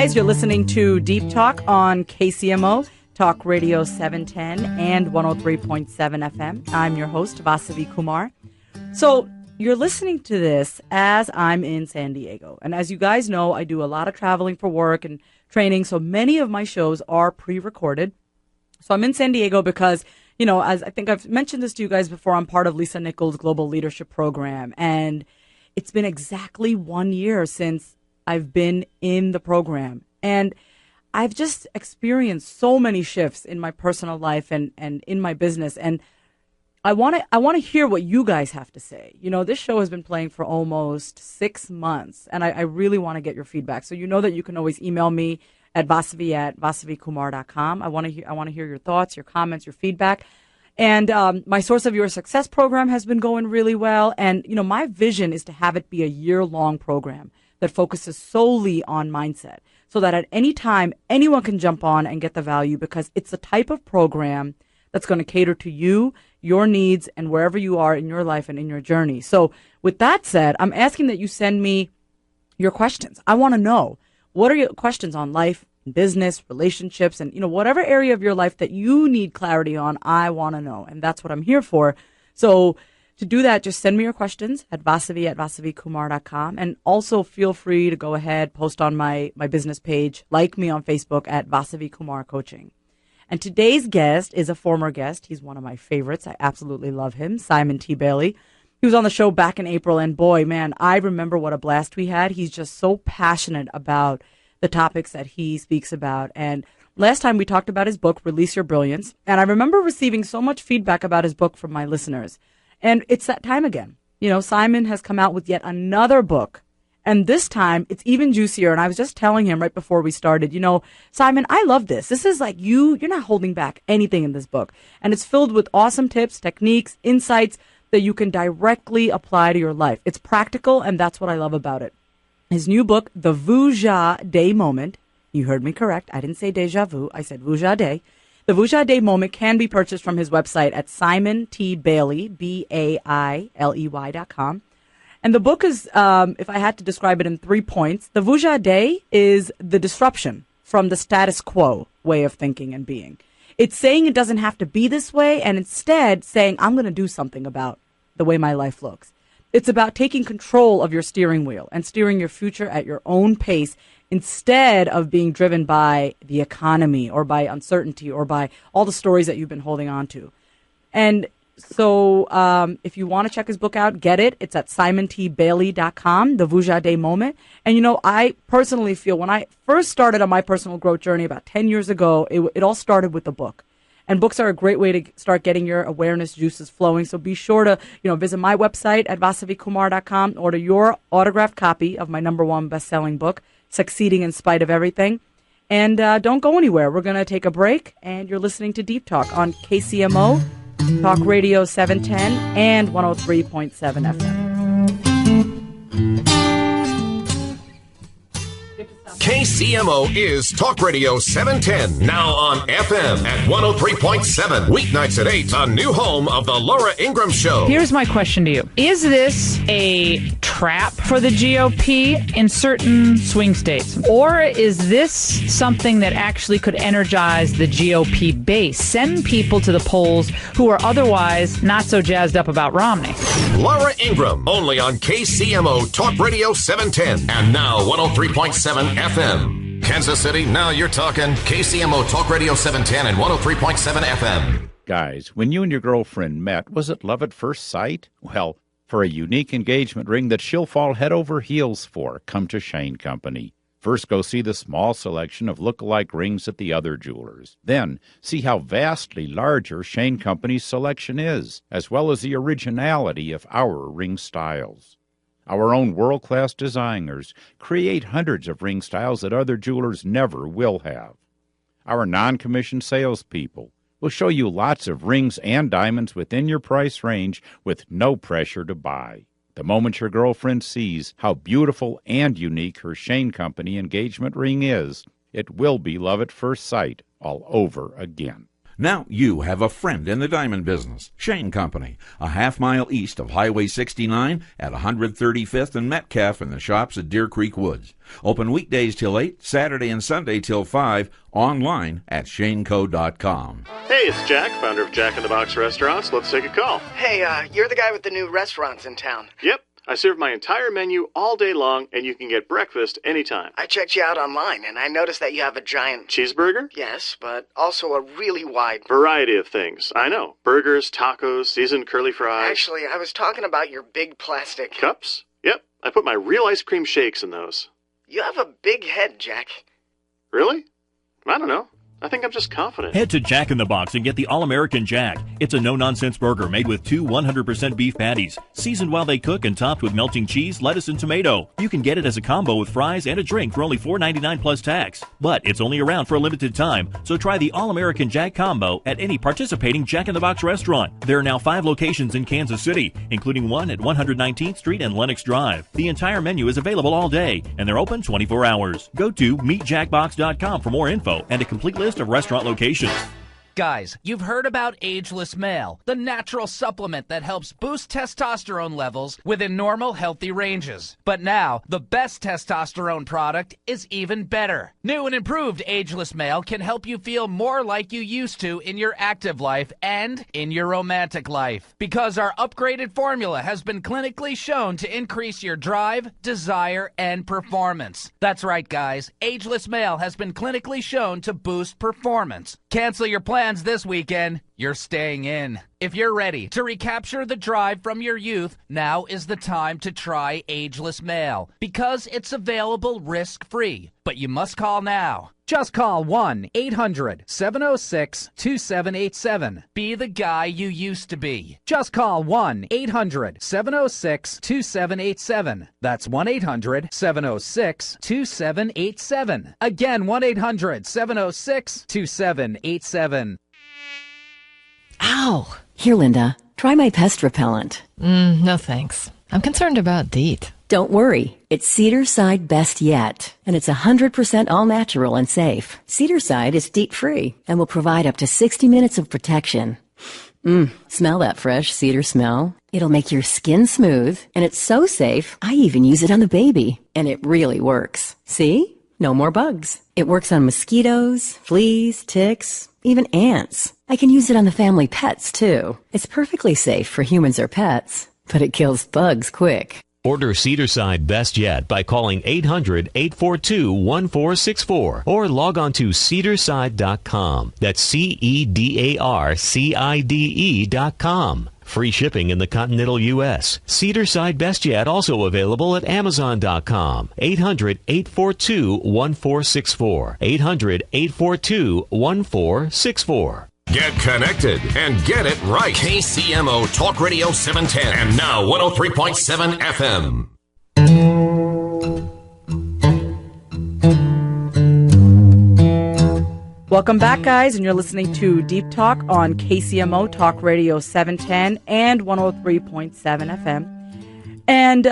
guys. You're listening to Deep Talk on KCMO, Talk Radio 710 and 103.7 FM. I'm your host, Vasavi Kumar. So you're listening to this as I'm in San Diego. And as you guys know, I do a lot of traveling for work and training, so many of my shows are pre-recorded. So I'm in San Diego because, you know, as I think I've mentioned this to you guys before, I'm part of Lisa Nichols' Global Leadership Program. And it's been exactly 1 year since I've been in the program. And I've just experienced so many shifts in my personal life and in my business. And I want to hear what you guys have to say. You know, this show has been playing for almost 6 months, and I really want to get your feedback. So you know that you can always email me at vasavi@vasavikumar.com. I want to hear your thoughts, your comments, your feedback. And my Source of Your Success program has been going really well. And, you know, my vision is to have it be a year-long program that focuses solely on mindset so that at any time, anyone can jump on and get the value, because it's the type of program that's going to cater to you, your needs, and wherever you are in your life and in your journey. So with that said, I'm asking that you send me your questions. I want to know, what are your questions on life, business, relationships, and, you know, whatever area of your life that you need clarity on, I want to know. And that's what I'm here for. So to do that, just send me your questions at vasavi@vasavikumar.com. And also feel free to go ahead, post on my business page, like me on Facebook at Vasavi Kumar Coaching. And today's guest is a former guest. He's one of my favorites. I absolutely love him, Simon T. Bailey. He was on the show back in April, and boy, man, I remember what a blast we had. He's just so passionate about the topics that he speaks about. And last time we talked about his book, Release Your Brilliance. And I remember receiving so much feedback about his book from my listeners. And it's that time again. You know, Simon has come out with yet another book. And this time, it's even juicier. And I was just telling him right before we started, you know, Simon, I love this. This is like you're not holding back anything in this book. And it's filled with awesome tips, techniques, insights that you can directly apply to your life. It's practical, and that's what I love about it. His new book, The Vuja Day Moment. You heard me correct. I didn't say deja vu. I said Vuja Day. The Vuja Day Moment can be purchased from his website at simontbailey, BAILEY.com. And the book is, if I had to describe it in 3 points, the Vuja Day is the disruption from the status quo way of thinking and being. It's saying it doesn't have to be this way, and instead saying, I'm going to do something about the way my life looks. It's about taking control of your steering wheel and steering your future at your own pace instead of being driven by the economy or by uncertainty or by all the stories that you've been holding on to. And so if you want to check his book out, get it. It's at simontbailey.com, The Vuja Day Moment. And, you know, I personally feel when I first started on my personal growth journey about 10 years ago, it all started with a book. And books are a great way to start getting your awareness juices flowing. So be sure to, you know, visit my website at vasavikumar.com, order your autographed copy of my #1 best-selling book, Succeeding in Spite of Everything. And don't go anywhere. We're going to take a break, and you're listening to Deep Talk on KCMO, Talk Radio 710 and 103.7 FM. KCMO is Talk Radio 710, now on FM at 103.7. Weeknights at 8, a new home of the Laura Ingraham Show. Here's my question to you. Is this a trap for the GOP in certain swing states? Or is this something that actually could energize the GOP base, send people to the polls who are otherwise not so jazzed up about Romney? Laura Ingraham, only on KCMO Talk Radio 710, and now 103.7 FM. Kansas City, now you're talking. KCMO Talk Radio 710 and 103.7 FM. Guys, when you and your girlfriend met, was it love at first sight? Well, for a unique engagement ring that she'll fall head over heels for, come to Shane Company. First, go see the small selection of look-alike rings at the other jewelers. Then, see how vastly larger Shane Company's selection is, as well as the originality of our ring styles. Our own world-class designers create hundreds of ring styles that other jewelers never will have. Our non-commissioned salespeople will show you lots of rings and diamonds within your price range with no pressure to buy. The moment your girlfriend sees how beautiful and unique her Shane Company engagement ring is, it will be love at first sight all over again. Now you have a friend in the diamond business. Shane Company, a half-mile east of Highway 69 at 135th and Metcalf in the shops at Deer Creek Woods. Open weekdays till 8, Saturday and Sunday till 5, online at shaneco.com. Hey, it's Jack, founder of Jack in the Box Restaurants. Let's take a call. Hey, you're the guy with the new restaurants in town. Yep. I serve my entire menu all day long, and you can get breakfast anytime. I checked you out online, and I noticed that you have a giant... Cheeseburger? Yes, but also a really wide... Variety of things. I know. Burgers, tacos, seasoned curly fries. Actually, I was talking about your big plastic... Cups? Yep. I put my real ice cream shakes in those. You have a big head, Jack. Really? I don't know. I think I'm just confident. Head to Jack in the Box and get the All-American Jack. It's a no-nonsense burger made with 2 100% beef patties, seasoned while they cook and topped with melting cheese, lettuce, and tomato. You can get it as a combo with fries and a drink for only $4.99 plus tax. But it's only around for a limited time, so try the All-American Jack combo at any participating Jack in the Box restaurant. There are now 5 locations in Kansas City, including one at 119th Street and Lenox Drive. The entire menu is available all day, and they're open 24 hours. Go to meetjackbox.com for more info and a complete list of restaurant locations. Guys, you've heard about Ageless Male, the natural supplement that helps boost testosterone levels within normal, healthy ranges. But now, the best testosterone product is even better. New and improved Ageless Male can help you feel more like you used to in your active life and in your romantic life. Because our upgraded formula has been clinically shown to increase your drive, desire, and performance. That's right, guys. Ageless Male has been clinically shown to boost performance. Cancel your plans this weekend, you're staying in. If you're ready to recapture the drive from your youth, now is the time to try Ageless Male because it's available risk-free. But you must call now. Just call 1-800-706-2787. Be the guy you used to be. Just call 1-800-706-2787. That's 1-800-706-2787. Again, 1-800-706-2787. Ow! Here, Linda, try my pest repellent. No thanks. I'm concerned about DEET. Don't worry. It's Cedarside Best Yet, and it's 100% all-natural and safe. Cedarside is DEET-free and will provide up to 60 minutes of protection. Smell that fresh cedar smell? It'll make your skin smooth, and it's so safe, I even use it on the baby. And it really works. See? No more bugs. It works on mosquitoes, fleas, ticks, even ants. I can use it on the family pets, too. It's perfectly safe for humans or pets, but it kills bugs quick. Order Cedarside Best Yet by calling 800-842-1464 or log on to cedarside.com. That's CEDARCIDE.com. Free shipping in the continental U.S. Cedarside Best Yet also available at Amazon.com. 800-842-1464. 800-842-1464. Get connected and get it right. KCMO Talk Radio 710 and now 103.7 FM. Welcome back, guys, and you're listening to Deep Talk on KCMO Talk Radio 710 and 103.7 FM. And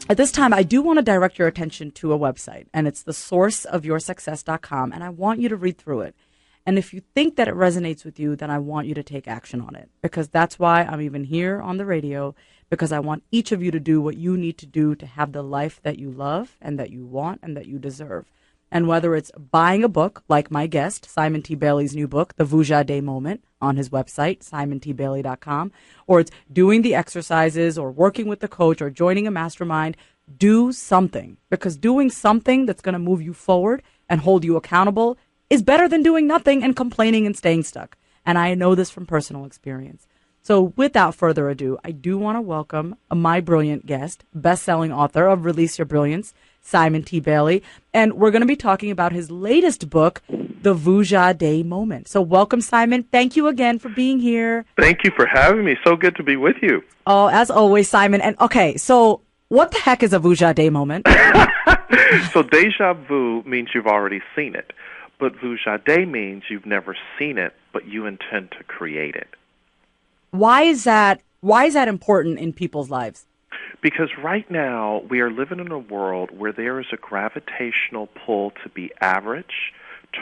at this time, I do want to direct your attention to a website, and it's thesourceofyoursuccess.com, and I want you to read through it. And if you think that it resonates with you, then I want you to take action on it, because that's why I'm even here on the radio, because I want each of you to do what you need to do to have the life that you love and that you want and that you deserve. And whether it's buying a book, like my guest, Simon T. Bailey's new book, The Vuja Day Moment, on his website, simontbailey.com, or it's doing the exercises or working with the coach or joining a mastermind, do something. Because doing something that's going to move you forward and hold you accountable is better than doing nothing and complaining and staying stuck. And I know this from personal experience. So without further ado, I do want to welcome my brilliant guest, best-selling author of Release Your Brilliance, Simon T. Bailey. And we're going to be talking about his latest book, The Vuja Day Moment. So welcome, Simon. Thank you again for being here. Thank you for having me. So good to be with you. Oh, as always, Simon. And okay, so what the heck is a Vuja Day Moment? So deja vu means you've already seen it. But Vuja Day means you've never seen it, but you intend to create it. Why is that important in people's lives? Because right now we are living in a world where there is a gravitational pull to be average,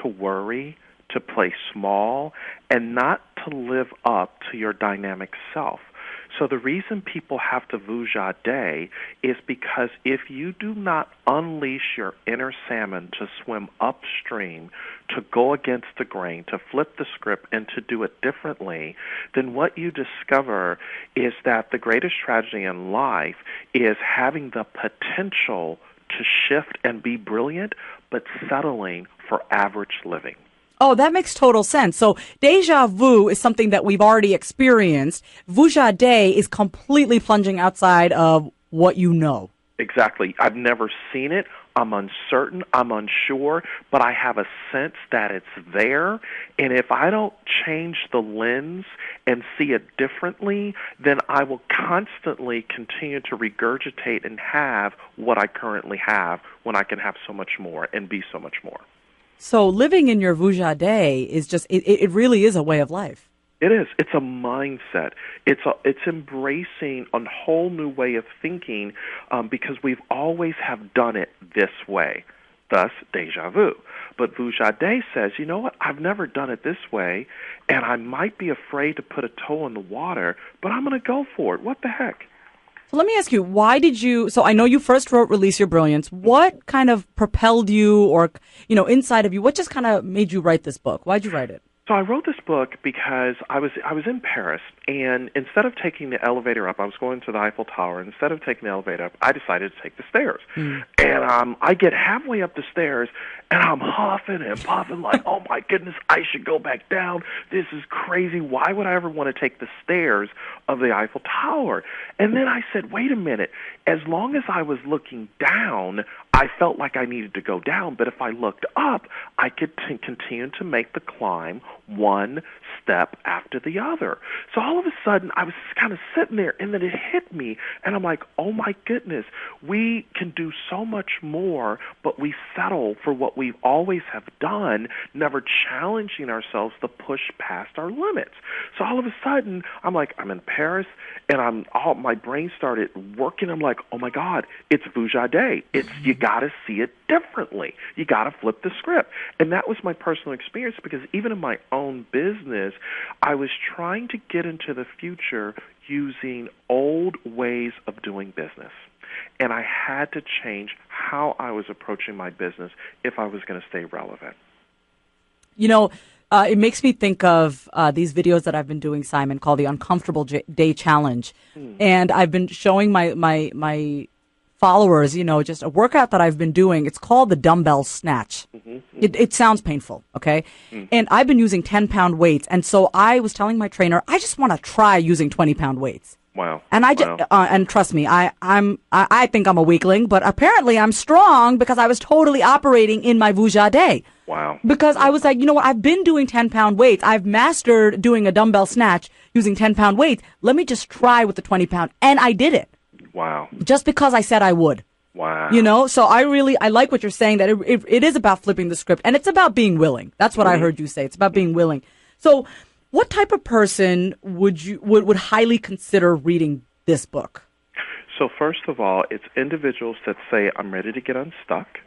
to worry, to play small, and not to live up to your dynamic self. So the reason people have to vuja day is because if you do not unleash your inner salmon to swim upstream, to go against the grain, to flip the script, and to do it differently, then what you discover is that the greatest tragedy in life is having the potential to shift and be brilliant, but settling for average living. Oh, that makes total sense. So deja vu is something that we've already experienced. Vuja day is completely plunging outside of what you know. Exactly. I've never seen it. I'm uncertain. I'm unsure, but I have a sense that it's there. And if I don't change the lens and see it differently, then I will constantly continue to regurgitate and have what I currently have when I can have so much more and be so much more. So living in your vuja day is just, it really is a way of life. It is. It's a mindset. It's embracing a whole new way of thinking because we've always have done it this way, thus deja vu. But vuja day says, you know what, I've never done it this way, and I might be afraid to put a toe in the water, but I'm going to go for it. What the heck? So let me ask you, why did you, so I know you first wrote Release Your Brilliance. What kind of propelled you or, inside of you, what just kind of made you write this book? Why'd you write it? So I wrote this book because I was in Paris, and instead of taking the elevator up, I was going to the Eiffel Tower. Instead of taking the elevator up, I decided to take the stairs. And I get halfway up the stairs, and I'm huffing and puffing like, oh, my goodness, I should go back down. This is crazy. Why would I ever want to take the stairs of the Eiffel Tower? And then I said, wait a minute. As long as I was looking down, I felt like I needed to go down. But if I looked up, I could continue to make the climb one step after the other. So all of a sudden, I was kind of sitting there, and then it hit me, and I'm like, oh, my goodness, we can do so much more, but we settle for what we always have done, never challenging ourselves to push past our limits. So all of a sudden, I'm like, I'm in Paris, and my brain started working. I'm like, oh, my God, it's vuja day. You got to see it differently. You got to flip the script. And that was my personal experience because even in my own business, I was trying to get into the future using old ways of doing business. And I had to change how I was approaching my business if I was going to stay relevant. It makes me think of these videos that I've been doing, Simon, called the Uncomfortable Day Challenge. And I've been showing my followers, just a workout that I've been doing. It's called the dumbbell snatch. It sounds painful, okay? And I've been using 10-pound weights. And so I was telling my trainer, I just want to try using 20-pound weights. Wow. And and trust me, I think I'm a weakling, but apparently I'm strong because I was totally operating in my vuja day. Wow. Because I was like, you know what, I've been doing 10-pound weights. I've mastered doing a dumbbell snatch using 10-pound weights. Let me just try with the 20-pound. And I did it. Wow. Just because I said I would. Wow. So I like what you're saying, that it is about flipping the script, and it's about being willing. That's what I heard you say. It's about being willing. So what type of person would highly consider reading this book? So first of all, it's individuals that say, I'm ready to get unstuck.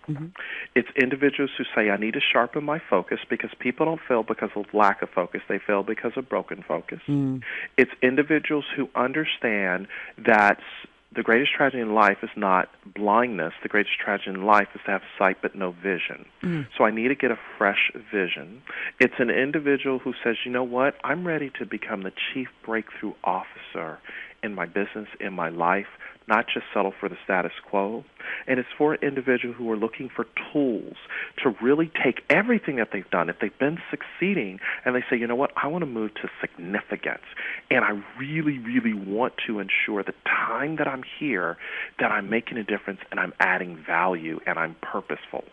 It's individuals who say, I need to sharpen my focus, because people don't fail because of lack of focus. They fail because of broken focus. It's individuals who understand that the greatest tragedy in life is not blindness. The greatest tragedy in life is to have sight but no vision. So I need to get a fresh vision. It's an individual who says, you know what, I'm ready to become the chief breakthrough officer in my business, in my life, not just settle for the status quo. And it's for an individual who are looking for tools to really take everything that they've done, if they've been succeeding, and they say, you know what, I want to move to significance. And I really, really want to ensure the time that I'm here, that I'm making a difference and I'm adding value and I'm purposeful.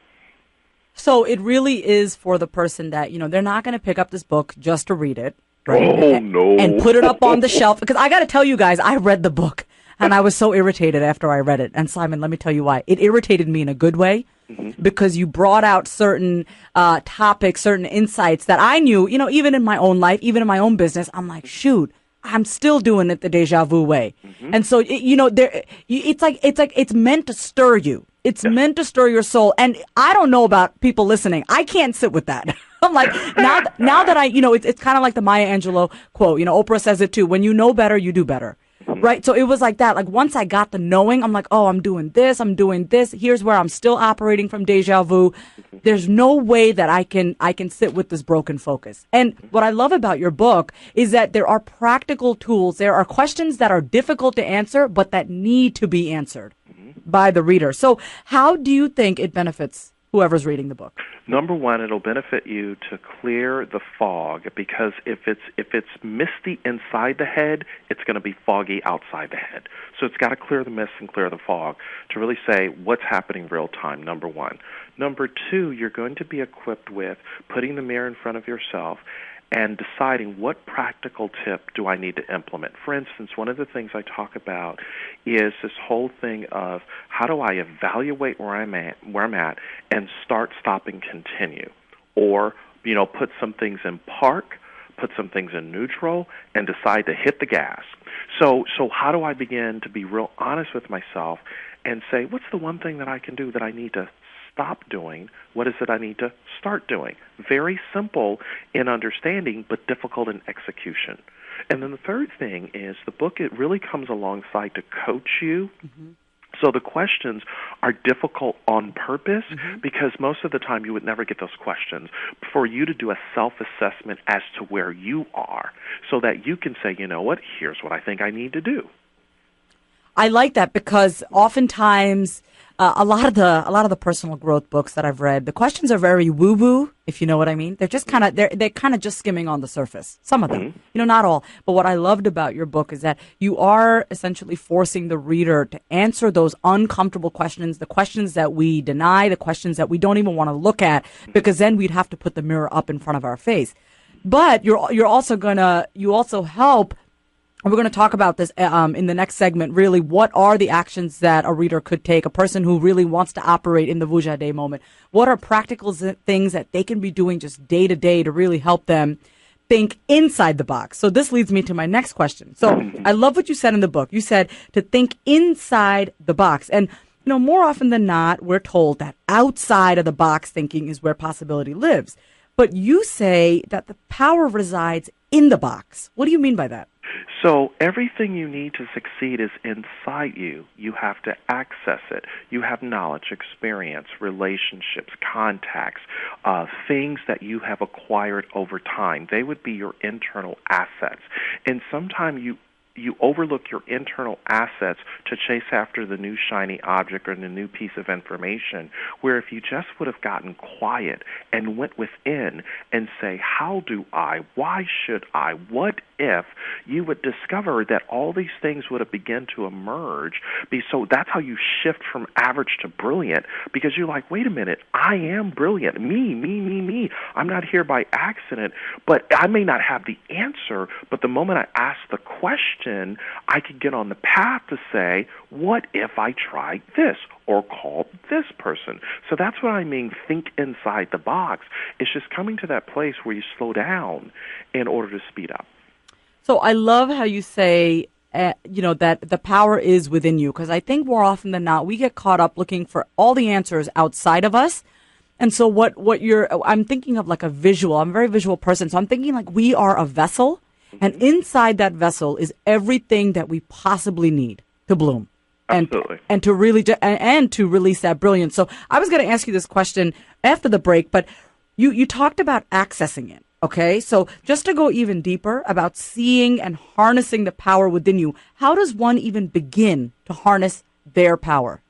So it really is for the person that, they're not going to pick up this book just to read it. Right? Oh, no. And put it up on the shelf. Because I got to tell you guys, I read the book. And I was so irritated after I read it. And Simon, let me tell you why. It irritated me in a good way, because you brought out certain topics, certain insights that I knew, even in my own life, even in my own business. I'm like, shoot, I'm still doing it the deja vu way. And so, it's meant to stir you. It's meant to stir your soul. And I don't know about people listening. I can't sit with that. I'm like, now that I, it's kind of like the Maya Angelou quote. Oprah says it too. When you know better, you do better. Right. So it was like that. Like once I got the knowing, I'm like, oh, I'm doing this. Here's where I'm still operating from deja vu. There's no way that I can sit with this broken focus. And what I love about your book is that there are practical tools. There are questions that are difficult to answer, but that need to be answered by the reader. So how do you think it benefits whoever's reading the book? Number one, it'll benefit you to clear the fog, because if it's misty inside the head, it's going to be foggy outside the head. So it's got to clear the mist and clear the fog to really say what's happening real time, number one. Number two, you're going to be equipped with putting the mirror in front of yourself and deciding what practical tip do I need to implement. For instance, one of the things I talk about is this whole thing of how do I evaluate where I'm at and start, stop, and continue. Or, put some things in park, put some things in neutral, and decide to hit the gas. So how do I begin to be real honest with myself and say, what's the one thing that I can do that I need to stop doing? What is it I need to start doing? Very simple in understanding, but difficult in execution. And then the third thing is the book, it really comes alongside to coach you. Mm-hmm. So the questions are difficult on purpose, because most of the time you would never get those questions, for you to do a self-assessment as to where you are so that you can say, you know what, here's what I think I need to do. I like that, because oftentimes a lot of the personal growth books that I've read, the questions are very woo-woo, if you know what I mean. They're just they're kind of just skimming on the surface. Some of them, not all. But what I loved about your book is that you are essentially forcing the reader to answer those uncomfortable questions, the questions that we deny, the questions that we don't even want to look at, because then we'd have to put the mirror up in front of our face. But you also help. And we're going to talk about this in the next segment, really. What are the actions that a reader could take, a person who really wants to operate in the Vuja Day moment? What are practical things that they can be doing just day to day to really help them think inside the box? So this leads me to my next question. So I love what you said in the book. You said to think inside the box. And, more often than not, we're told that outside of the box thinking is where possibility lives. But you say that the power resides in the box. What do you mean by that? So everything you need to succeed is inside you. You have to access it. You have knowledge, experience, relationships, contacts, things that you have acquired over time. They would be your internal assets. And sometimes you overlook your internal assets to chase after the new shiny object or the new piece of information, where if you just would have gotten quiet and went within and say, how do I, why should I, what if, you would discover that all these things would have begun to emerge. So that's how you shift from average to brilliant, because you're like, wait a minute, I am brilliant. Me. I'm not here by accident, but I may not have the answer, but the moment I ask the question, I can get on the path to say, what if I tried this or called this person? So that's what I mean, think inside the box. It's just coming to that place where you slow down in order to speed up. So I love how you say, that the power is within you, because I think more often than not, we get caught up looking for all the answers outside of us. And so I'm thinking of like a visual. I'm a very visual person. So I'm thinking like we are a vessel, and inside that vessel is everything that we possibly need to bloom. Absolutely. And to really, and to release that brilliance. So I was going to ask you this question after the break, but you talked about accessing it. Okay, so just to go even deeper about seeing and harnessing the power within you, how does one even begin to harness their power?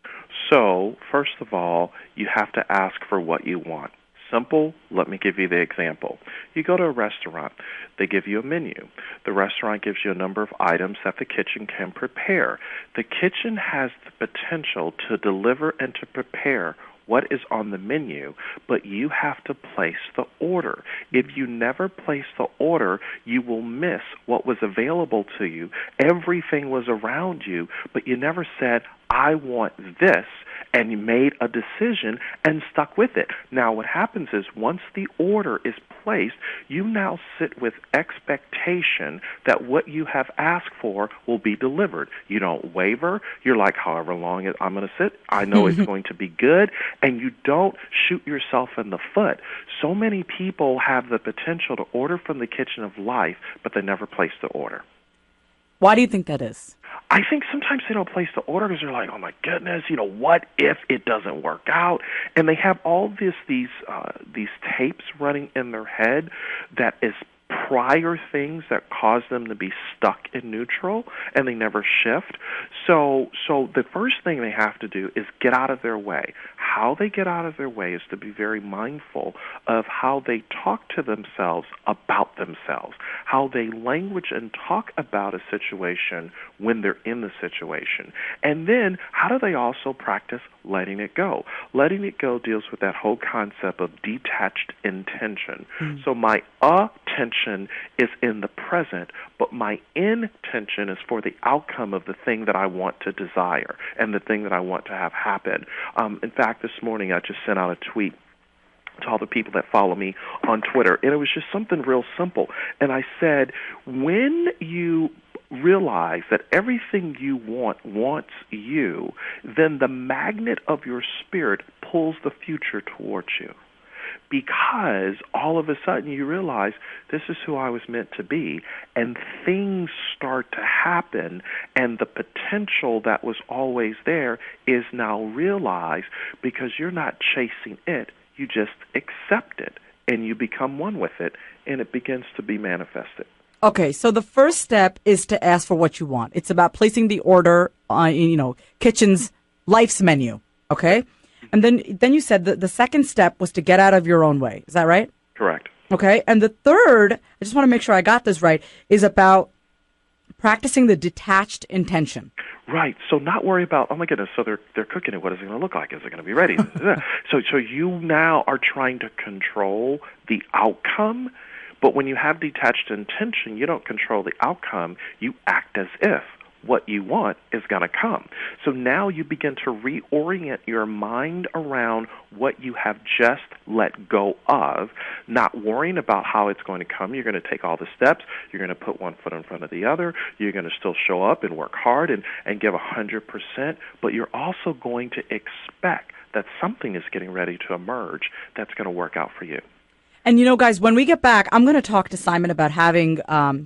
So, first of all, you have to ask for what you want. Simple, let me give you the example. You go to a restaurant, they give you a menu. The restaurant gives you a number of items that the kitchen can prepare. The kitchen has the potential to deliver and to prepare what is on the menu, but you have to place the order. If you never place the order, you will miss what was available to you. Everything was around you, but you never said, I want this, and you made a decision and stuck with it. Now what happens is once the order is placed, you now sit with expectation that what you have asked for will be delivered. You don't waver. You're like, however long I'm going to sit, I know it's going to be good, and you don't shoot yourself in the foot. So many people have the potential to order from the kitchen of life, but they never place the order. Why do you think that is? I think sometimes they don't place the order because they're like, oh my goodness, what if it doesn't work out? And they have all these tapes running in their head that is prior things that cause them to be stuck in neutral, and they never shift. So the first thing they have to do is get out of their way. How they get out of their way is to be very mindful of how they talk to themselves about themselves, how they language and talk about a situation when they're in the situation. And then how do they also practice letting it go? Letting it go deals with that whole concept of detached intention. So my attention is in the present, but my intention is for the outcome of the thing that I want to desire and the thing that I want to have happen. In fact, this morning I just sent out a tweet to all the people that follow me on Twitter, and it was just something real simple. And I said, when you realize that everything you wants you, then the magnet of your spirit pulls the future towards you. Because all of a sudden you realize this is who I was meant to be, and things start to happen, and the potential that was always there is now realized because you're not chasing it, you just accept it, and you become one with it, and it begins to be manifested. Okay, so the first step is to ask for what you want. It's about placing the order on, kitchen's life's menu, okay? And then you said that the second step was to get out of your own way. Is that right? Correct. Okay. And the third, I just want to make sure I got this right, is about practicing the detached intention. Right. So not worry about, oh my goodness, so they're cooking it. What is it going to look like? Is it going to be ready? So you now are trying to control the outcome, but when you have detached intention, you don't control the outcome. You act as if what you want is going to come. So now you begin to reorient your mind around what you have just let go of, not worrying about how it's going to come. You're going to take all the steps. You're going to put one foot in front of the other. You're going to still show up and work hard and give 100%, but you're also going to expect that something is getting ready to emerge that's going to work out for you. And, guys, when we get back, I'm going to talk to Simon about having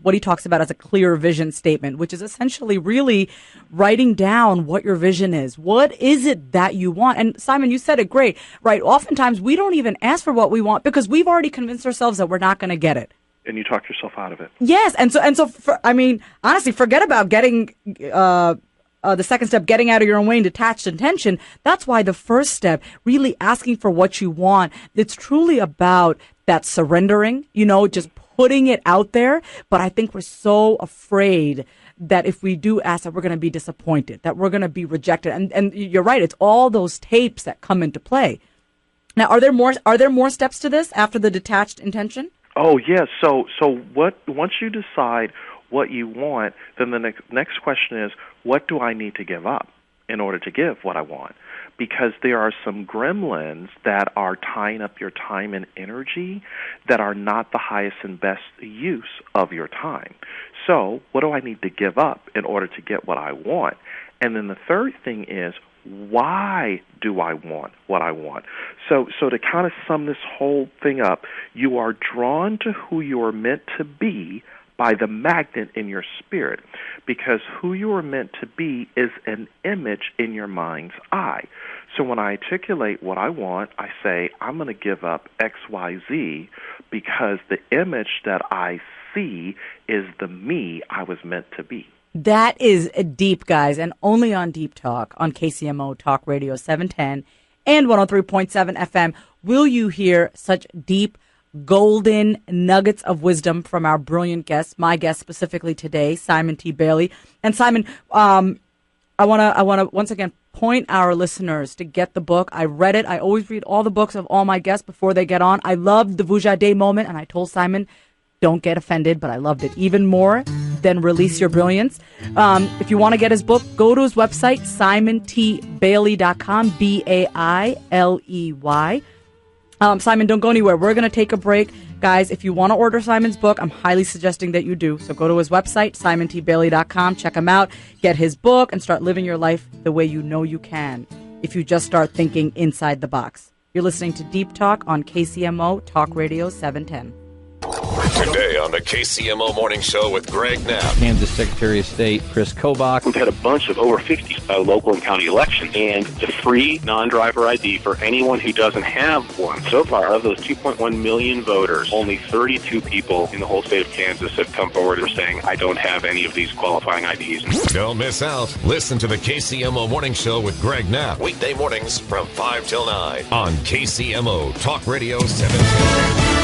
what he talks about as a clear vision statement, which is essentially really writing down what your vision is. What is it that you want? And, Simon, you said it great, right? Oftentimes, we don't even ask for what we want because we've already convinced ourselves that we're not going to get it. And you talk yourself out of it. Yes. Honestly, forget about getting the second step, getting out of your own way and detached intention. That's why the first step, really asking for what you want, it's truly about that surrendering, just putting it out there. But I think we're so afraid that if we do ask that we're going to be disappointed, that we're going to be rejected. And you're right. It's all those tapes that come into play. Now, are there more steps to this after the detached intention? Oh, yes. So once you decide what you want, then the next question is, what do I need to give up in order to give what I want? Because there are some gremlins that are tying up your time and energy that are not the highest and best use of your time. So what do I need to give up in order to get what I want? And then the third thing is, why do I want what I want? So to kind of sum this whole thing up, you are drawn to who you are meant to be by the magnet in your spirit, because who you are meant to be is an image in your mind's eye. So when I articulate what I want, I say, I'm going to give up X, Y, Z, because the image that I see is the me I was meant to be. That is deep, guys, and only on Deep Talk on KCMO Talk Radio 710 and 103.7 FM will you hear such deep, golden nuggets of wisdom from our brilliant guest, my guest specifically today, Simon T. Bailey. And Simon, I want to once again point our listeners to get the book. I read it. I always read all the books of all my guests before they get on. I loved the Vuja Day moment, and I told Simon, don't get offended, but I loved it even more. then release your brilliance. If you want to get his book, go to his website, simontbailey.com, Bailey. Simon, don't go anywhere. We're going to take a break. Guys, if you want to order Simon's book, I'm highly suggesting that you do. So go to his website, simontbailey.com, check him out, get his book, and start living your life the way you know you can if you just start thinking inside the box. You're listening to Deep Talk on KCMO Talk Radio 710. Today on the KCMO Morning Show with Greg Knapp. Kansas Secretary of State Chris Kobach. We've had a bunch of over 50 local and county elections, and the free non-driver ID for anyone who doesn't have one. So far, of those 2.1 million voters, only 32 people in the whole state of Kansas have come forward and are saying, I don't have any of these qualifying IDs. Don't miss out. Listen to the KCMO Morning Show with Greg Knapp. Weekday mornings from 5 till 9 on KCMO Talk Radio 710.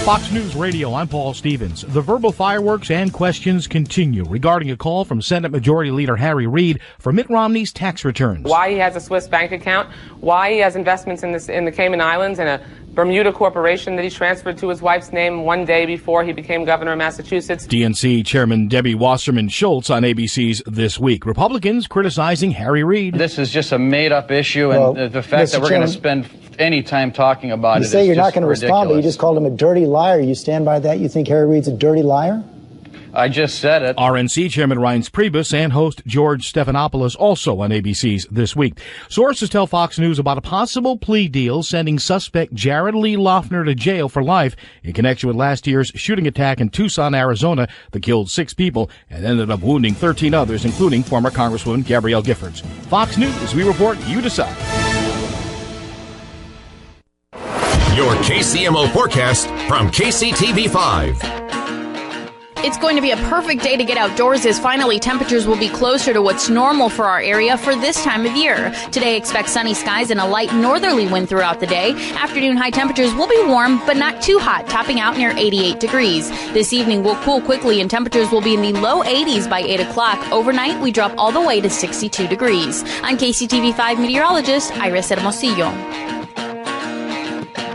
Fox News Radio, I'm Paul Stevens. The verbal fireworks and questions continue regarding a call from Senate Majority Leader Harry Reid for Mitt Romney's tax returns. Why he has a Swiss bank account, why he has investments in the Cayman Islands and a Bermuda corporation that he transferred to his wife's name one day before he became governor of Massachusetts. DNC Chairman Debbie Wasserman Schultz on ABC's This Week. Republicans criticizing Harry Reid. This is just a made-up issue, and the fact that we're going to spend any time talking about it is just ridiculous. You say you're not going to respond, but you just called him a dirty liar. You stand by that? You think Harry Reid's a dirty liar? I just said it. RNC Chairman Reince Priebus and host George Stephanopoulos also on ABC's This Week. Sources tell Fox News about a possible plea deal sending suspect Jared Lee Loeffner to jail for life in connection with last year's shooting attack in Tucson, Arizona that killed 6 people and ended up wounding 13 others, including former Congresswoman Gabrielle Giffords. Fox News, we report, you decide. Your KCMO forecast from KCTV5. It's going to be a perfect day to get outdoors as finally temperatures will be closer to what's normal for our area for this time of year. Today, expect sunny skies and a light northerly wind throughout the day. Afternoon high temperatures will be warm, but not too hot, topping out near 88 degrees. This evening will cool quickly and temperatures will be in the low 80s by 8 o'clock. Overnight, we drop all the way to 62 degrees. I'm KCTV5 meteorologist Iris Hermosillo.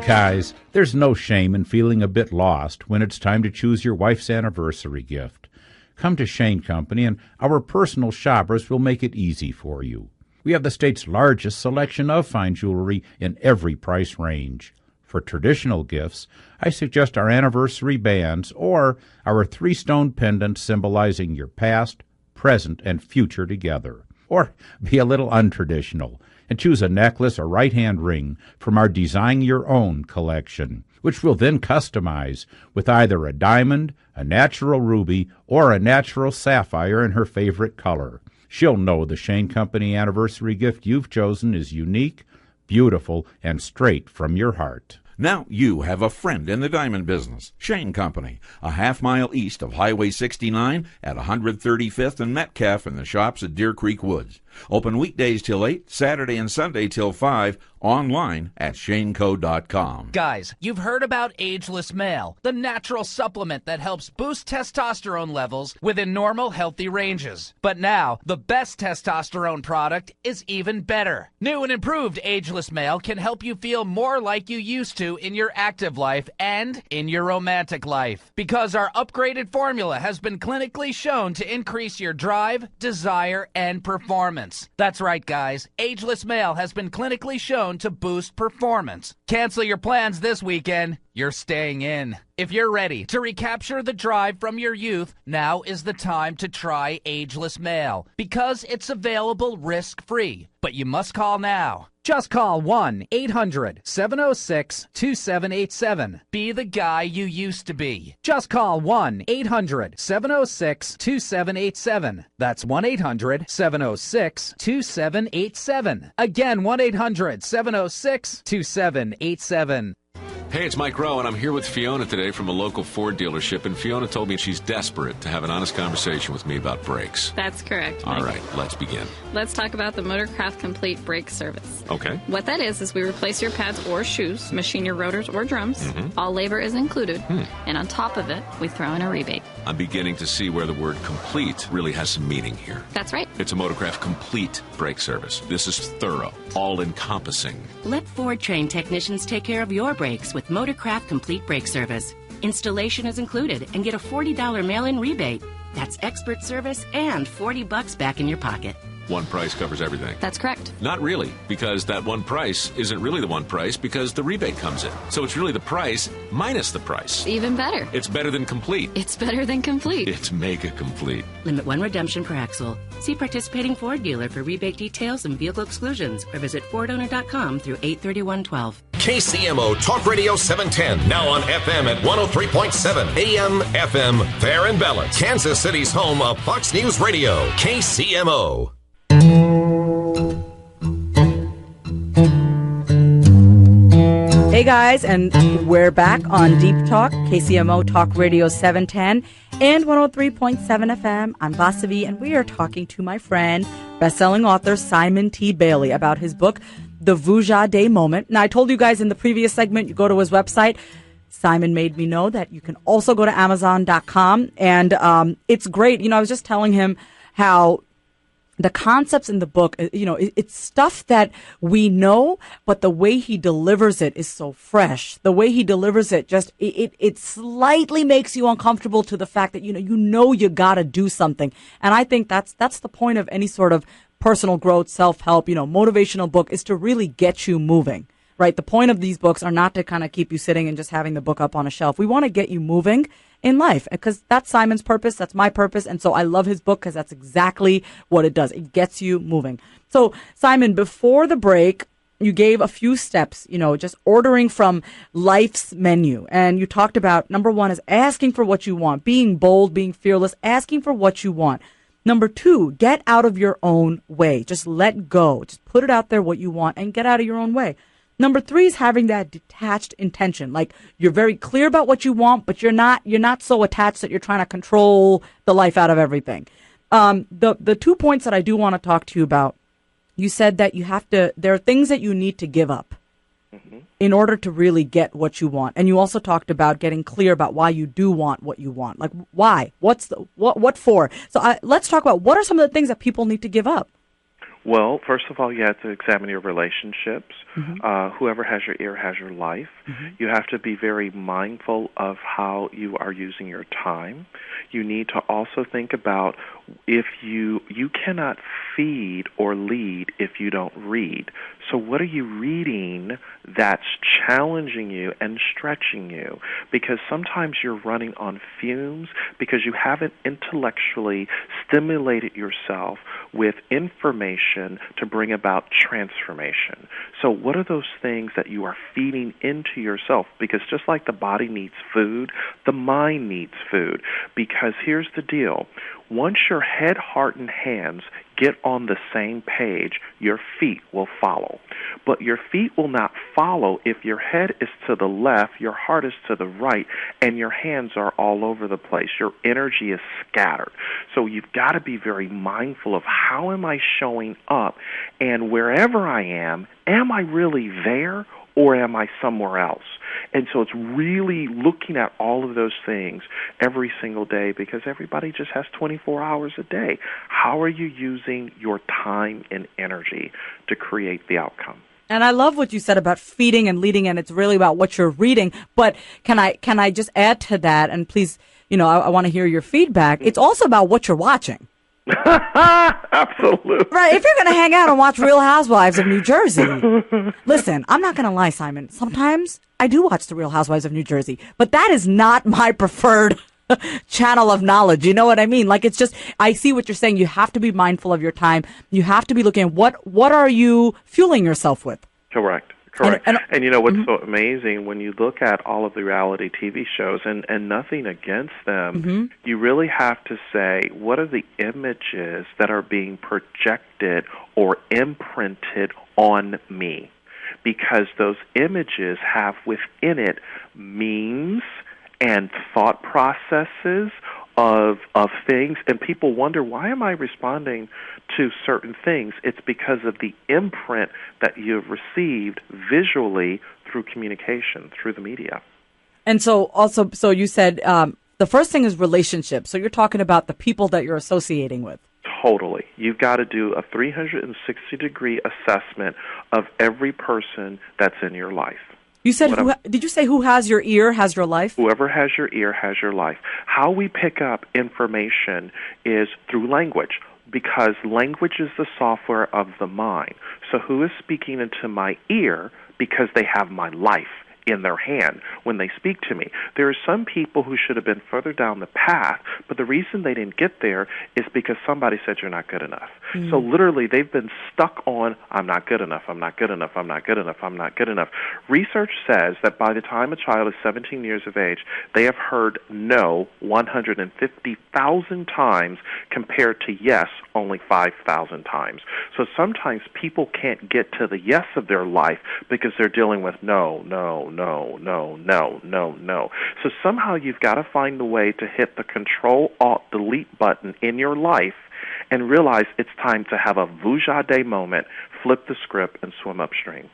Guys, there's no shame in feeling a bit lost when it's time to choose your wife's anniversary gift. Come to Shane Company and our personal shoppers will make it easy for you. We have the state's largest selection of fine jewelry in every price range. For traditional gifts, I suggest our anniversary bands or our 3-stone pendant symbolizing your past, present, and future together. Or be a little untraditional and choose a necklace or right-hand ring from our Design Your Own collection, which we'll then customize with either a diamond, a natural ruby, or a natural sapphire in her favorite color. She'll know the Shane Company anniversary gift you've chosen is unique, beautiful, and straight from your heart. Now you have a friend in the diamond business. Shane Company, a half-mile east of Highway 69 at 135th and Metcalf in the shops at Deer Creek Woods. Open weekdays till 8, Saturday and Sunday till 5, online at shaneco.com. Guys, you've heard about Ageless Male, the natural supplement that helps boost testosterone levels within normal, healthy ranges. But now, the best testosterone product is even better. New and improved Ageless Male can help you feel more like you used to in your active life and in your romantic life. Because our upgraded formula has been clinically shown to increase your drive, desire, and performance. That's right, guys. Ageless Male has been clinically shown to boost performance. Cancel your plans this weekend. You're staying in. If you're ready to recapture the drive from your youth, now is the time to try Ageless Male because it's available risk-free. But you must call now. Just call 1-800-706-2787. Be the guy you used to be. Just call 1-800-706-2787. That's 1-800-706-2787. Again, 1-800-706-2787. Hey, it's Mike Rowe, and I'm here with Fiona today from a local Ford dealership, and Fiona told me she's desperate to have an honest conversation with me about brakes. That's correct, Mike. All right, let's begin. Let's talk about the Motorcraft Complete Brake Service. Okay. What that is we replace your pads or shoes, machine your rotors or drums. Mm-hmm. All labor is included, and on top of it, we throw in a rebate. I'm beginning to see where the word complete really has some meaning here. That's right. It's a Motorcraft Complete Brake Service. This is thorough, all-encompassing. Let Ford-trained technicians take care of your brakes with Motorcraft Complete Brake Service. Installation is included and get a $40 mail-in rebate. That's expert service and $40 back in your pocket. One price covers everything. That's correct. Not really, because that one price isn't really the one price because the rebate comes in. So it's really the price minus the price. Even better. It's better than complete. It's better than complete. It's mega complete. Limit one redemption per axle. See participating Ford dealer for rebate details and vehicle exclusions or visit FordOwner.com through 8/31/12. KCMO Talk Radio 710, now on FM at 103.7, AM, FM, fair and balanced. Kansas City's home of Fox News Radio, KCMO. Hey guys, and we're back on Deep Talk, KCMO Talk Radio 710 and 103.7 FM. I'm Vasavi, and we are talking to my friend, best-selling author Simon T. Bailey, about his book, The Vuja Day Moment. Now, I told you guys in the previous segment, you go to his website. Simon made me know that you can also go to Amazon.com, and it's great. You know, I was just telling him how the concepts in the book, you know, it's stuff that we know, but the way he delivers it is so fresh. The way he delivers it just, it slightly makes you uncomfortable to the fact that, you know you gotta do something. And I think that's the point of any sort of personal growth, self-help, motivational book, is to really get you moving. Right? The point of these books are not to kind of keep you sitting and just having the book up on a shelf. We want to get you moving in life, because that's Simon's purpose. That's my purpose. And so I love his book because that's exactly what it does. It gets you moving. So Simon, before the break, you gave a few steps, just ordering from life's menu. And you talked about, number one is asking for what you want, being bold, being fearless, asking for what you want. Number two, get out of your own way. Just let go. Just put it out there what you want and get out of your own way. Number three is having that detached intention. Like, you're very clear about what you want, but you're not so attached that you're trying to control the life out of everything. The 2 points that I do want to talk to you about, you said that there are things that you need to give up in order to really get what you want. And you also talked about getting clear about why you do want what you want. Like, why? What for? So let's talk about what are some of the things that people need to give up. Well, first of all, you have to examine your relationships. Whoever has your ear has your life. You have to be very mindful of how you are using your time. You need to also think about if you cannot feed or lead if you don't read. So what are you reading that's challenging you and stretching you? Because sometimes you're running on fumes because you haven't intellectually stimulated yourself with information to bring about transformation. So what are those things that you are feeding into yourself? Because just like the body needs food, the mind needs food. Because here's the deal. Once your head, heart, and hands get on the same page, your feet will follow. But your feet will not follow if your head is to the left, your heart is to the right, and your hands are all over the place. Your energy is scattered. So you've got to be very mindful of how am I showing up, and wherever I am I really there or am I somewhere else? And so it's really looking at all of those things every single day, because everybody just has 24 hours a day. How are you using your time and energy to create the outcome? And I love what you said about feeding and leading, and it's really about what you're reading. But can I just add to that? And please, I want to hear your feedback. It's also about what you're watching. Absolutely. Right. If you're going to hang out and watch Real Housewives of New Jersey, listen, I'm not going to lie, Simon. Sometimes I do watch the Real Housewives of New Jersey, but that is not my preferred channel of knowledge. You know what I mean? Like, it's just, I see what you're saying. You have to be mindful of your time. You have to be looking at what are you fueling yourself with? Correct. And you know what's so amazing, when you look at all of the reality TV shows, and nothing against them, you really have to say, what are the images that are being projected or imprinted on me? Because those images have within it memes and thought processes of things, and people wonder, why am I responding to certain things? It's because of the imprint that you've received visually through communication, through the media. And so you said the first thing is relationships. So you're talking about the people that you're associating with. Totally. You've got to do a 360-degree assessment of every person that's in your life. You said, did you say who has your ear has your life? Whoever has your ear has your life. How we pick up information is through language, because language is the software of the mind. So who is speaking into my ear because they have my life in their hand when they speak to me? There are some people who should have been further down the path, but the reason they didn't get there is because somebody said you're not good enough. So literally they've been stuck on, I'm not good enough, I'm not good enough, I'm not good enough, I'm not good enough. Research says that by the time a child is 17 years of age, they have heard no 150,000 times compared to yes only 5,000 times. So sometimes people can't get to the yes of their life because they're dealing with no, no, no, no, no, no, no. So somehow you've got to find the way to hit the Control-Alt-Delete button in your life and realize it's time to have a vuja day moment, flip the script, and swim upstream.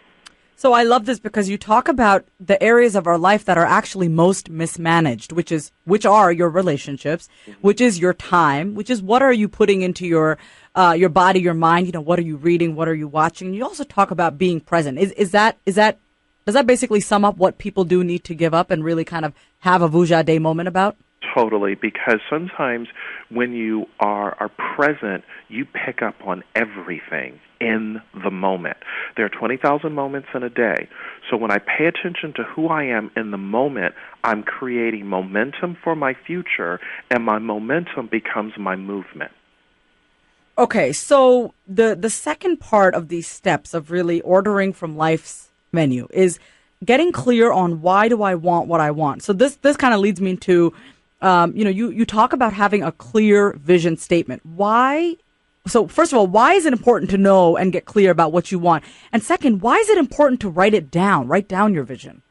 So I love this because you talk about the areas of our life that are actually most mismanaged, which are your relationships, which is your time, which is what are you putting into your body, your mind, what are you reading, what are you watching? You also talk about being present. Does that basically sum up what people do need to give up and really kind of have a vuja day moment about? Totally, because sometimes when you are present, you pick up on everything in the moment. There are 20,000 moments in a day. So when I pay attention to who I am in the moment, I'm creating momentum for my future, and my momentum becomes my movement. Okay, so the second part of these steps of really ordering from life's menu is getting clear on why do I want what I want. So this kind of leads me to you talk about having a clear vision statement. Why? So first of all, why is it important to know and get clear about what you want? And second, why is it important to write down your vision?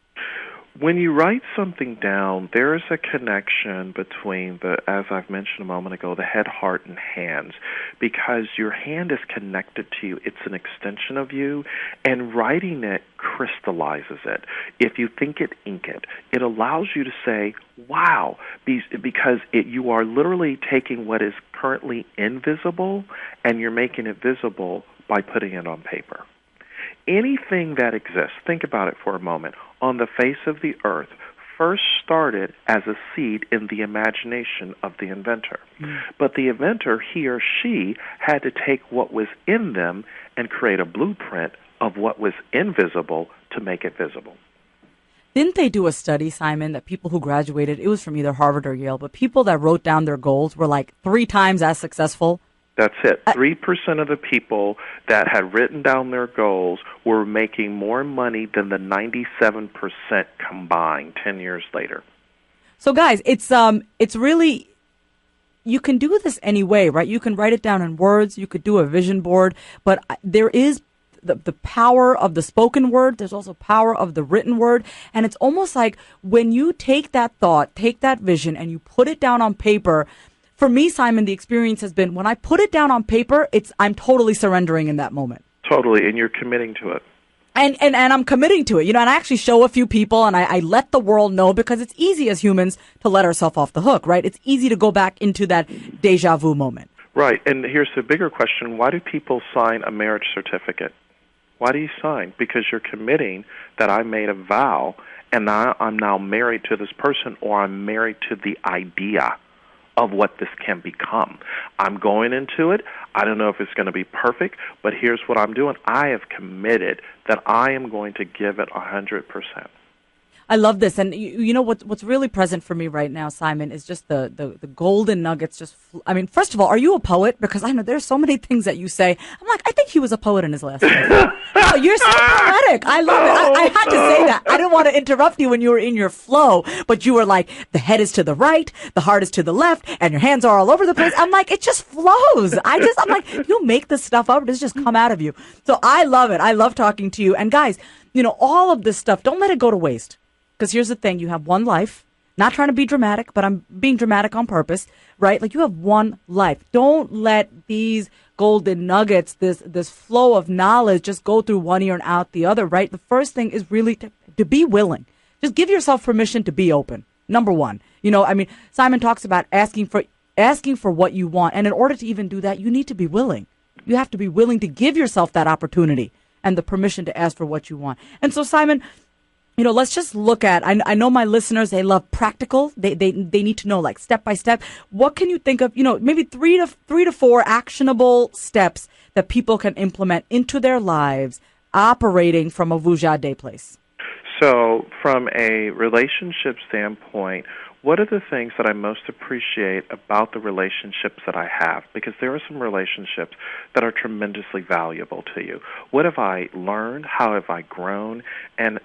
When you write something down, there is a connection between as I've mentioned a moment ago, the head, heart, and hands, because your hand is connected to you. It's an extension of you, and writing it crystallizes it. If you think it, ink it. It allows you to say, wow, because you are literally taking what is currently invisible and you're making it visible by putting it on paper. Anything that exists, think about it for a moment, on the face of the earth first started as a seed in the imagination of the inventor. But the inventor, he or she, had to take what was in them and create a blueprint of what was invisible to make it visible. Didn't they do a study, Simon, that people who graduated, it was from either Harvard or Yale, but people that wrote down their goals were like 3 times as successful? That's it. 3% of the people that had written down their goals were making more money than the 97% combined 10 years later. So, guys, it's really, you can do this any way, right? You can write it down in words. You could do a vision board. But there is the power of the spoken word. There's also power of the written word. And it's almost like when you take that thought, take that vision, and you put it down on paper. For me, Simon, the experience has been when I put it down on paper, I'm totally surrendering in that moment. Totally, and you're committing to it. And I'm committing to it, and I actually show a few people, and I let the world know, because it's easy as humans to let ourselves off the hook, right? It's easy to go back into that deja vu moment. Right, and here's the bigger question. Why do people sign a marriage certificate? Why do you sign? Because you're committing that I made a vow, and I'm now married to this person, or I'm married to the idea of what this can become. I'm going into it. I don't know if it's going to be perfect, but here's what I'm doing. I have committed that I am going to give it 100%. I love this. And you know what's really present for me right now, Simon, is just the golden nuggets. First of all, are you a poet? Because I know there's so many things that you say. I'm like, I think he was a poet in his last life. No, you're so poetic. I love it. I had to say that. I didn't want to interrupt you when you were in your flow, but you were like, the head is to the right, the heart is to the left, and your hands are all over the place. I'm like, it just flows. I'm like, you make this stuff up. It just come out of you. So I love it. I love talking to you. And guys, all of this stuff, don't let it go to waste. Because here's the thing, you have one life. Not trying to be dramatic, but I'm being dramatic on purpose, right? Like, you have one life. Don't let these golden nuggets, this flow of knowledge just go through one ear and out the other, right? The first thing is really to be willing. Just give yourself permission to be open. Number one. Simon talks about asking for what you want. And in order to even do that, you need to be willing. You have to be willing to give yourself that opportunity and the permission to ask for what you want. And so, Simon, let's just look at, I know my listeners, they love practical. They need to know, like, step by step. What can you think of, maybe three to four actionable steps that people can implement into their lives operating from a vuja day place? So from a relationship standpoint, what are the things that I most appreciate about the relationships that I have? Because there are some relationships that are tremendously valuable to you. What have I learned? How have I grown? And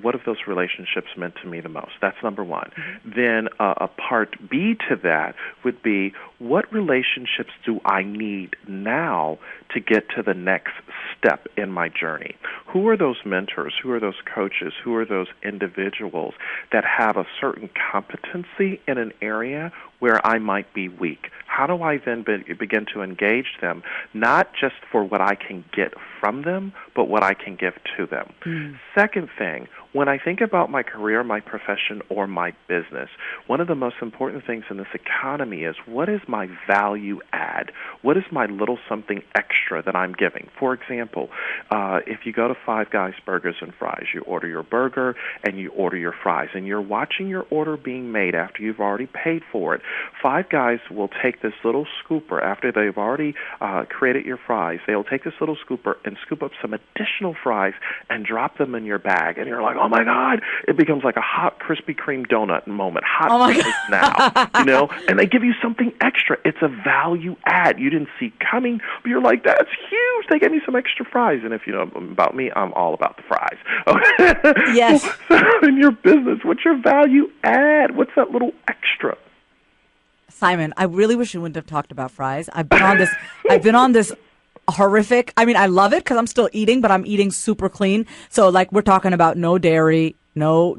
what have those relationships meant to me the most? That's number one. Mm-hmm. Then a part B to that would be, what relationships do I need now to get to the next step in my journey? Who are those mentors? Who are those coaches? Who are those individuals that have a certain competency in an area where I might be weak? How do I then begin to engage them, not just for what I can get from them, but what I can give to them? Mm. Second thing, when I think about my career, my profession, or my business, one of the most important things in this economy is, what is my value add? What is my little something extra that I'm giving? For example, if you go to Five Guys Burgers and Fries, you order your burger and you order your fries, and you're watching your order being made after you've already paid for it. Five Guys will take this little scooper after they've already created your fries. They'll take this little scooper and scoop up some additional fries and drop them in your bag, and you're like, oh my God, it becomes like a hot Krispy Kreme donut moment, hot now, and they give you something extra. It's a value add you didn't see coming, but you're like, that's huge. They gave me some extra fries, and if you know about me, I'm all about the fries. Okay? Yes. So in your business, what's your value add? What's that little extra? Simon, I really wish you wouldn't have talked about fries. I've been on this horrific. I mean, I love it because I'm still eating, but I'm eating super clean. So, like, we're talking about no dairy, no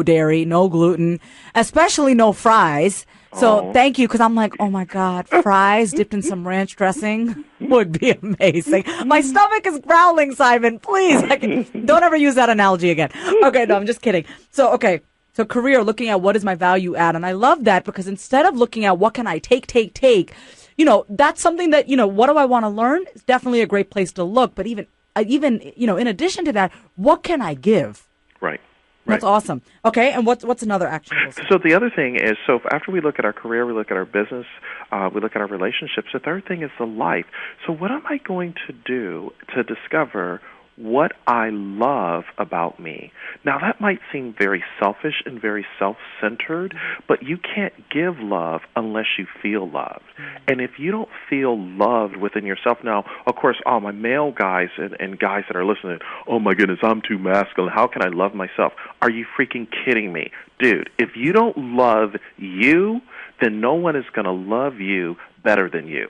dairy, no gluten, especially no fries. So thank you, because I'm like, oh my God, fries dipped in some ranch dressing would be amazing. My stomach is growling, Simon. Please, don't ever use that analogy again. Okay, no, I'm just kidding. So career, looking at what is my value add. And I love that, because instead of looking at what can I take, that's something that, what do I want to learn? It's definitely a great place to look. But even, in addition to that, what can I give? Right. That's awesome. Okay, and what's another action? So the other thing is, after we look at our career, we look at our business, we look at our relationships, the third thing is the life. So what am I going to do to discover what I love about me? Now, that might seem very selfish and very self-centered, but you can't give love unless you feel loved. And if you don't feel loved within yourself, now, of course, all my male guys and guys that are listening, oh my goodness, I'm too masculine, how can I love myself? Are you freaking kidding me? Dude, if you don't love you, then no one is going to love you better than you.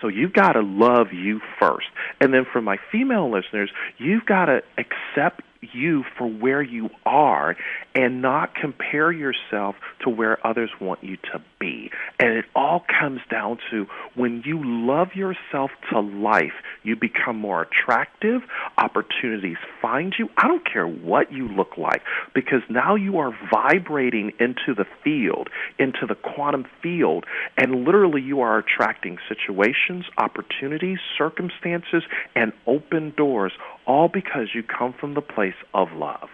So you've got to love you first. And then for my female listeners, you've got to accept you for where you are and not compare yourself to where others want you to be. And it all comes down to, when you love yourself to life, you become more attractive, opportunities find you. I don't care what you look like, because now you are vibrating into the field, into the quantum field, and literally you are attracting situations, opportunities, circumstances, and open doors, all because you come from the place of love.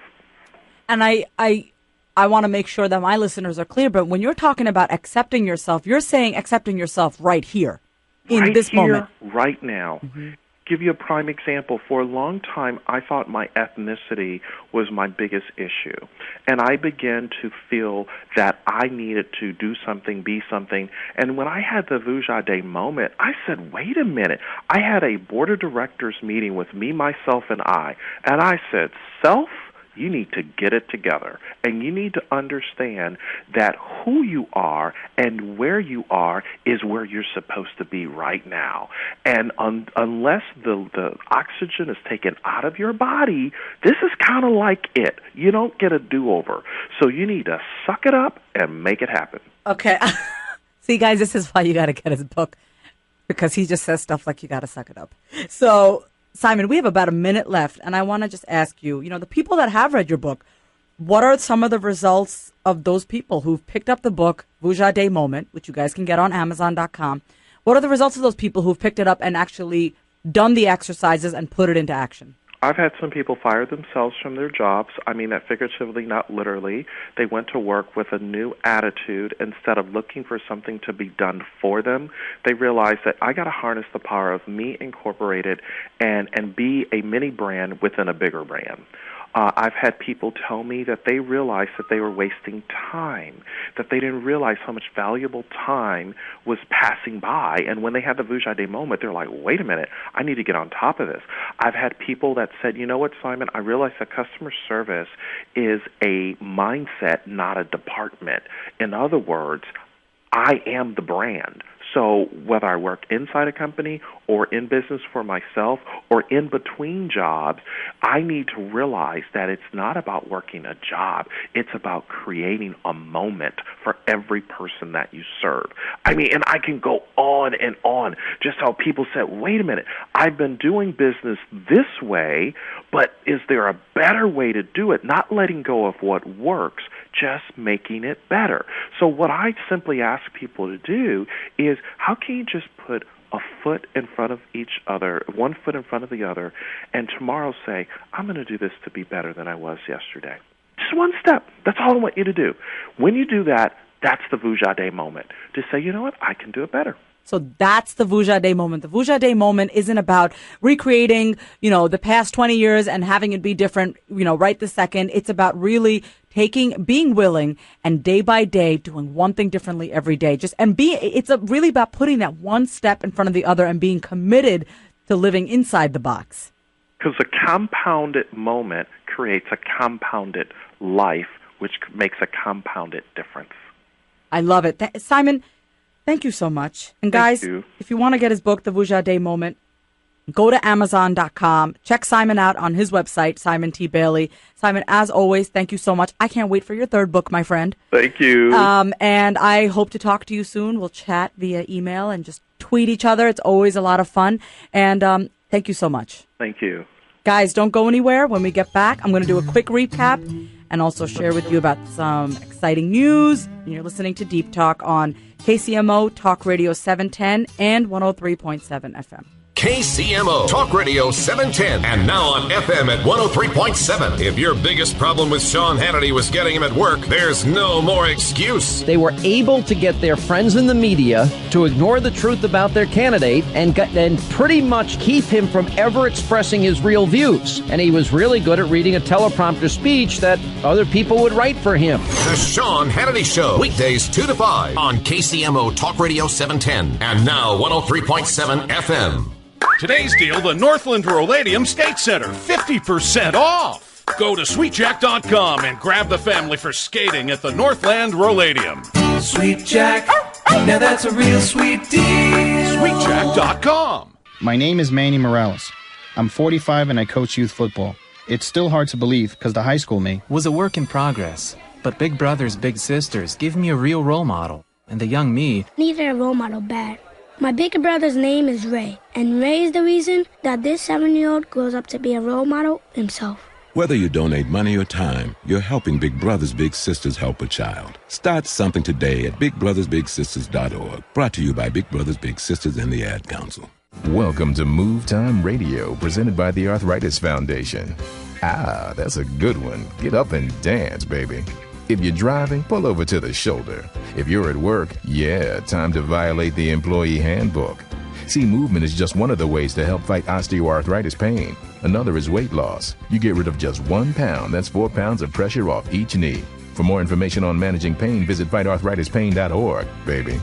And I want to make sure that my listeners are clear, but when you're talking about accepting yourself, you're saying accepting yourself right here, in this moment. Right now. Mm-hmm. Give you a prime example. For a long time, I thought my ethnicity was my biggest issue. And I began to feel that I needed to do something, be something. And when I had the Vuja Day moment, I said, wait a minute. I had a board of directors meeting with me, myself, and I said, self, you need to get it together. And you need to understand that who you are and where you are is where you're supposed to be right now. And unless the oxygen is taken out of your body, this is kind of like it. You don't get a do-over. So you need to suck it up and make it happen. Okay. See, guys, this is why you got to get his book, because he just says stuff like you got to suck it up. So, Simon, we have about a minute left, and I want to just ask you, the people that have read your book, what are some of the results of those people who've picked up the book, Vuja Day Moment, which you guys can get on Amazon.com? What are the results of those people who've picked it up and actually done the exercises and put it into action? I've had some people fire themselves from their jobs. I mean that figuratively, not literally. They went to work with a new attitude. Instead of looking for something to be done for them, they realized that I got to harness the power of me incorporated and be a mini brand within a bigger brand. I've had people tell me that they realized that they were wasting time, that they didn't realize how much valuable time was passing by. And when they had the Vuja Day moment, they're like, wait a minute, I need to get on top of this. I've had people that said, you know what, Simon, I realize that customer service is a mindset, not a department. In other words, I am the brand. So whether I work inside a company or in business for myself or in between jobs, I need to realize that it's not about working a job. It's about creating a moment for every person that you serve. I mean, and I can go on and on, just how people said, wait a minute, I've been doing business this way, but is there a better way to do it? Not letting go of what works, just making it better. So what I simply ask people to do is, how can you just put a foot in front of each other, one foot in front of the other, and tomorrow say, I'm going to do this to be better than I was yesterday. Just one step. That's all I want you to do. When you do that, that's the Vuja Day moment. To say, you know what, I can do it better. So that's the Vuja Day moment. The Vuja Day moment isn't about recreating, the past 20 years and having it be different, right this second. It's about really being willing and day by day doing one thing differently every day. It's really about putting that one step in front of the other and being committed to living inside the box. Because a compounded moment creates a compounded life, which makes a compounded difference. I love it. Simon, thank you so much. And guys, if you want to get his book, The Vuja Day Moment, go to Amazon.com. Check Simon out on his website, Simon T. Bailey. Simon, as always, thank you so much. I can't wait for your third book, my friend. Thank you. And I hope to talk to you soon. We'll chat via email and just tweet each other. It's always a lot of fun. And thank you so much. Thank you. Guys, don't go anywhere. When we get back, I'm going to do a quick recap and also share with you about some exciting news. And you're listening to Deep Talk on KCMO Talk Radio 710 and 103.7 FM. KCMO Talk Radio 710 and now on FM at 103.7. If your biggest problem with Sean Hannity was getting him at work, there's no more excuse. They were able to get their friends in the media to ignore the truth about their candidate and pretty much keep him from ever expressing his real views. And he was really good at reading a teleprompter speech that other people would write for him. The Sean Hannity Show, weekdays 2 to 5 on KCMO Talk Radio 710 and now 103.7 FM. Today's deal, the Northland Roladium Skate Center, 50% off. Go to sweetjack.com and grab the family for skating at the Northland Roladium. Sweet Jack, now that's a real sweet deal. Sweetjack.com. My name is Manny Morales. I'm 45 and I coach youth football. It's still hard to believe because the high school me was a work in progress. But big brothers, big sisters give me a real role model. And the young me needed a role model bad. My big brother's name is Ray, and Ray is the reason that this 7-year-old grows up to be a role model himself. Whether you donate money or time, you're helping Big Brothers Big Sisters help a child. Start something today at bigbrothersbigsisters.org. Brought to you by Big Brothers Big Sisters and the Ad Council. Welcome to Move Time Radio, presented by the Arthritis Foundation. Ah, that's a good one. Get up and dance, baby. If you're driving, pull over to the shoulder. If you're at work, time to violate the employee handbook. See, movement is just one of the ways to help fight osteoarthritis pain. Another is weight loss. You get rid of just 1 pound. That's 4 pounds of pressure off each knee. For more information on managing pain, visit fightarthritispain.org, baby.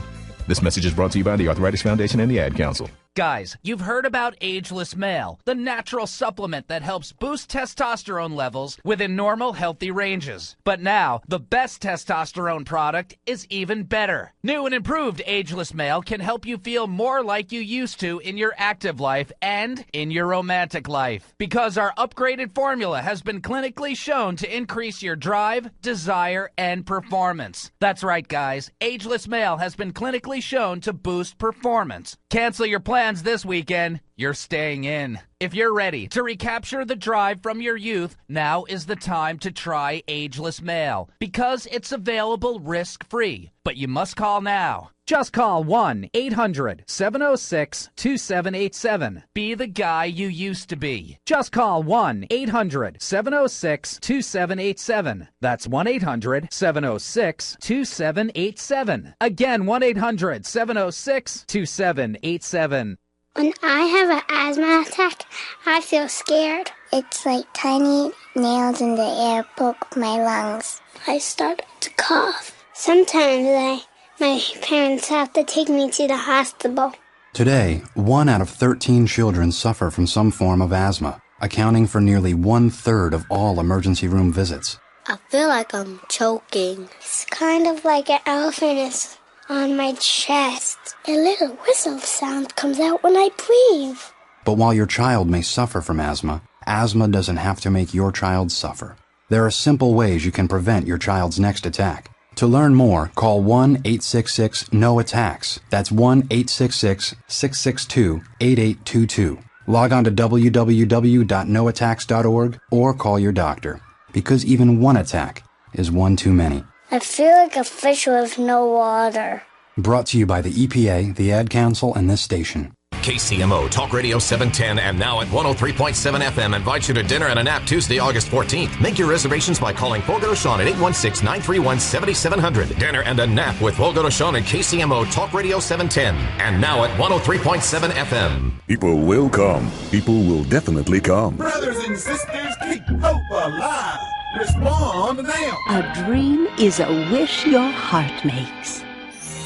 This message is brought to you by the Arthritis Foundation and the Ad Council. Guys, you've heard about Ageless Male, the natural supplement that helps boost testosterone levels within normal, healthy ranges. But now, the best testosterone product is even better. New and improved Ageless Male can help you feel more like you used to in your active life and in your romantic life. Because our upgraded formula has been clinically shown to increase your drive, desire, and performance. That's right, guys. Ageless Male has been clinically shown to boost performance. Cancel your plans this weekend. You're staying in. If you're ready to recapture the drive from your youth, now is the time to try Ageless Male because it's available risk-free. But you must call now. Just call 1-800-706-2787. Be the guy you used to be. Just call 1-800-706-2787. That's 1-800-706-2787. Again, 1-800-706-2787. When I have an asthma attack, I feel scared. It's like tiny nails in the air poke my lungs. I start to cough. Sometimes my parents have to take me to the hospital. Today, 1 out of 13 children suffer from some form of asthma, accounting for nearly 1/3 of all emergency room visits. I feel like I'm choking. It's kind of like an elephant is on my chest. A little whistle sound comes out when I breathe. But while your child may suffer from asthma, asthma doesn't have to make your child suffer. There are simple ways you can prevent your child's next attack. To learn more, call 1-866-NO-ATTACKS. That's 1-866-662-8822. Log on to www.noattacks.org or call your doctor, because even one attack is one too many. I feel like a fish with no water. Brought to you by the EPA, the Ad Council, and this station. KCMO Talk Radio 710 and now at 103.7 FM invites you to dinner and a nap Tuesday, August 14th. Make your reservations by calling Fogo de Sean at 816-931-7700. Dinner and a nap with Fogo de Sean and KCMO Talk Radio 710 and now at 103.7 FM. People will come. People will definitely come. Brothers and sisters, keep hope alive. Respond now. A dream is a wish your heart makes.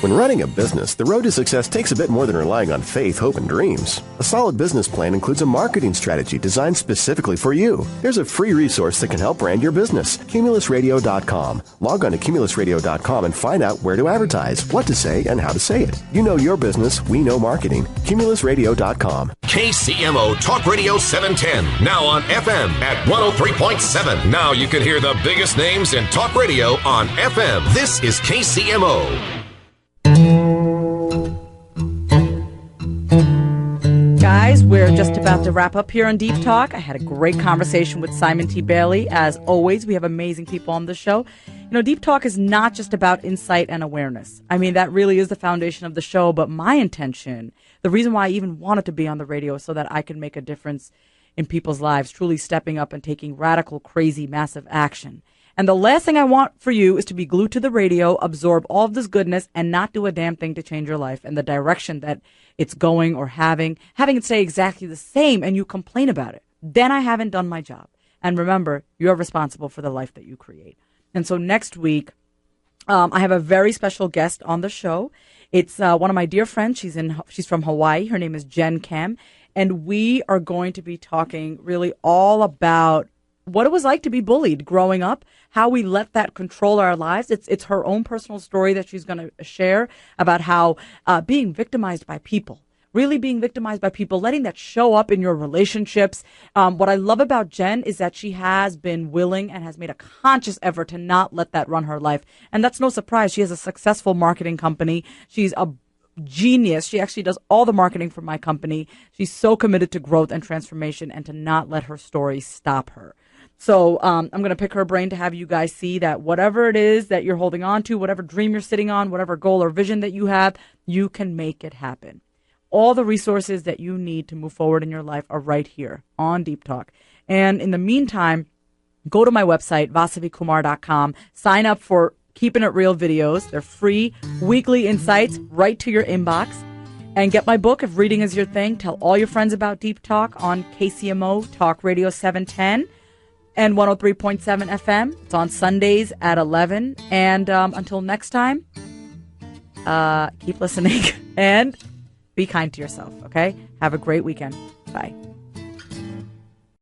When running a business, the road to success takes a bit more than relying on faith, hope, and dreams. A solid business plan includes a marketing strategy designed specifically for you. There's a free resource that can help brand your business. CumulusRadio.com. Log on to CumulusRadio.com and find out where to advertise, what to say, and how to say it. You know your business, we know marketing. CumulusRadio.com. KCMO Talk Radio 710, now on FM at 103.7. Now you can hear the biggest names in talk radio on FM. This is KCMO. Guys, we're just about to wrap up here on Deep Talk. I had a great conversation with Simon T. Bailey. As always, we have amazing people on the show. You know, Deep Talk is not just about insight and awareness. I mean, that really is the foundation of the show, but my intention, the reason why I even wanted to be on the radio is so that I can make a difference in people's lives, truly stepping up and taking radical, crazy, massive action. And the last thing I want for you is to be glued to the radio, absorb all of this goodness, and not do a damn thing to change your life and the direction that it's going, or having it stay exactly the same and you complain about it. Then I haven't done my job. And remember, you're responsible for the life that you create. And so next week, I have a very special guest on the show. It's one of my dear friends. She's from Hawaii. Her name is Jen Kem. And we are going to be talking really all about what it was like to be bullied growing up, how we let that control our lives. It's her own personal story that she's going to share about how being victimized by people, really being victimized by people, letting that show up in your relationships. What I love about Jen is that she has been willing and has made a conscious effort to not let that run her life. And that's no surprise. She has a successful marketing company. She's a genius. She actually does all the marketing for my company. She's so committed to growth and transformation and to not let her story stop her. So I'm going to pick her brain to have you guys see that whatever it is that you're holding on to, whatever dream you're sitting on, whatever goal or vision that you have, you can make it happen. All the resources that you need to move forward in your life are right here on Deep Talk. And in the meantime, go to my website, vasavikumar.com, sign up for Keeping It Real videos. They're free weekly insights right to your inbox. And get my book, If Reading Is Your Thing. Tell all your friends about Deep Talk on KCMO Talk Radio 710. And 103.7 FM. It's on Sundays at 11. And until next time, keep listening and be kind to yourself, okay? Have a great weekend. Bye.